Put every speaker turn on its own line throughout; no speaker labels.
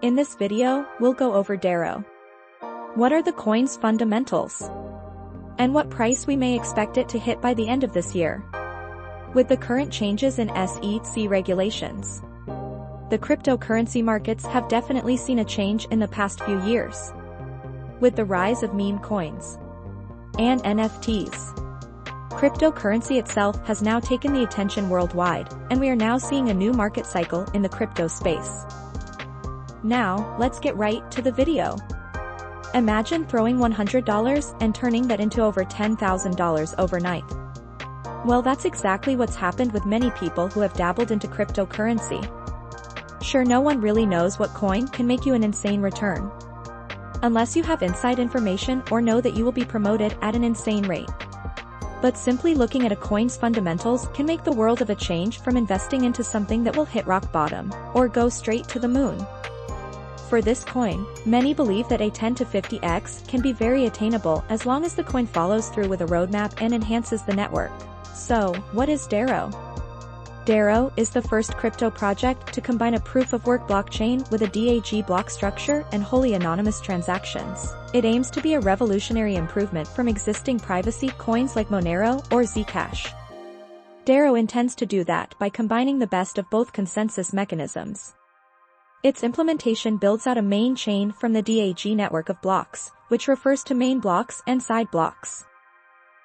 In this video, we'll go over dero. What are the coin's fundamentals? And what price we may expect it to hit by the end of this year. With the current changes in SEC regulations, the cryptocurrency markets have definitely seen a change in the past few years. With the rise of meme coins and NFTs, cryptocurrency itself has now taken the attention worldwide, and we are now seeing a new market cycle in the crypto space. Now, let's get right to the video. Imagine throwing $100 and turning that into over $10,000 overnight. Well, that's exactly what's happened with many people who have dabbled into cryptocurrency. Sure, no one really knows what coin can make you an insane return, unless you have inside information or know that you will be promoted at an insane rate. But simply looking at a coin's fundamentals can make the world of a change from investing into something that will hit rock bottom, or go straight to the moon. For this coin, many believe that a 10 to 50x can be very attainable as long as the coin follows through with a roadmap and enhances the network. So, what is dero? Dero is the first crypto project to combine a proof-of-work blockchain with a DAG block structure and wholly anonymous transactions. It aims to be a revolutionary improvement from existing privacy coins like Monero or Zcash. Dero intends to do that by combining the best of both consensus mechanisms. Its implementation builds out a main chain from the DAG network of blocks, which refers to main blocks and side blocks.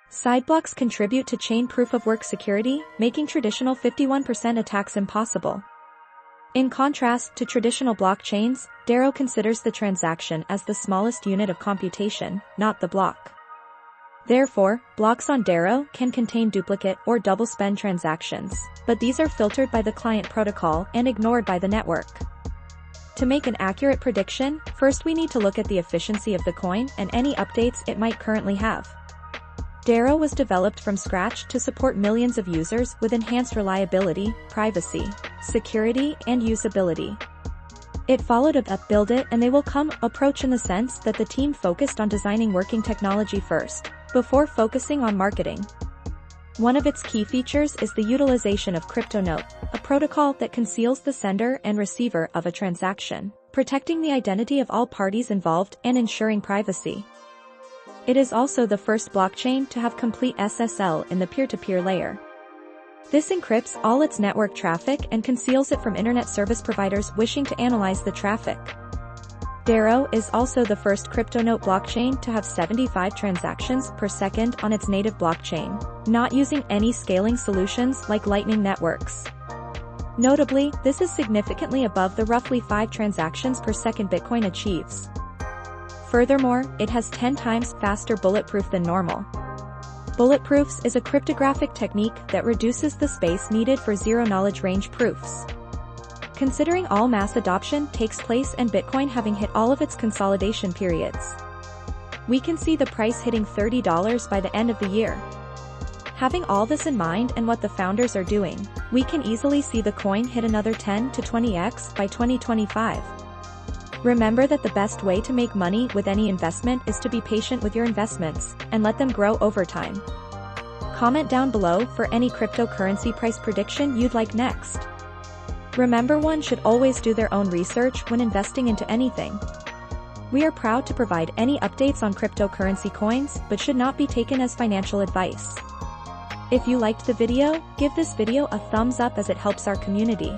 Side blocks contribute to chain proof-of-work security, making traditional 51% attacks impossible. In contrast to traditional blockchains, dero considers the transaction as the smallest unit of computation, not the block. Therefore, blocks on dero can contain duplicate or double-spend transactions, but these are filtered by the client protocol and ignored by the network. To make an accurate prediction, first we need to look at the efficiency of the coin and any updates it might currently have. Dero was developed from scratch to support millions of users with enhanced reliability, privacy, security, and usability. It followed a build it and they will come approach in the sense that the team focused on designing working technology first, before focusing on marketing. One of its key features is the utilization of CryptoNote, a protocol that conceals the sender and receiver of a transaction, protecting the identity of all parties involved and ensuring privacy. It is also the first blockchain to have complete SSL in the peer-to-peer layer. This encrypts all its network traffic and conceals it from internet service providers wishing to analyze the traffic. Dero is also the first CryptoNote blockchain to have 75 transactions per second on its native blockchain, not using any scaling solutions like Lightning networks. Notably, this is significantly above the roughly 5 transactions per second Bitcoin achieves. Furthermore, it has 10 times faster bulletproof than normal. Bulletproofs is a cryptographic technique that reduces the space needed for zero-knowledge range proofs. Considering all mass adoption takes place and Bitcoin having hit all of its consolidation periods, we can see the price hitting $30 by the end of the year. Having all this in mind and what the founders are doing, we can easily see the coin hit another 10 to 20x by 2025. Remember that the best way to make money with any investment is to be patient with your investments, and let them grow over time. Comment down below for any cryptocurrency price prediction you'd like next. Remember, one should always do their own research when investing into anything. We are proud to provide any updates on cryptocurrency coins, but should not be taken as financial advice. If you liked the video, give this video a thumbs up as it helps our community.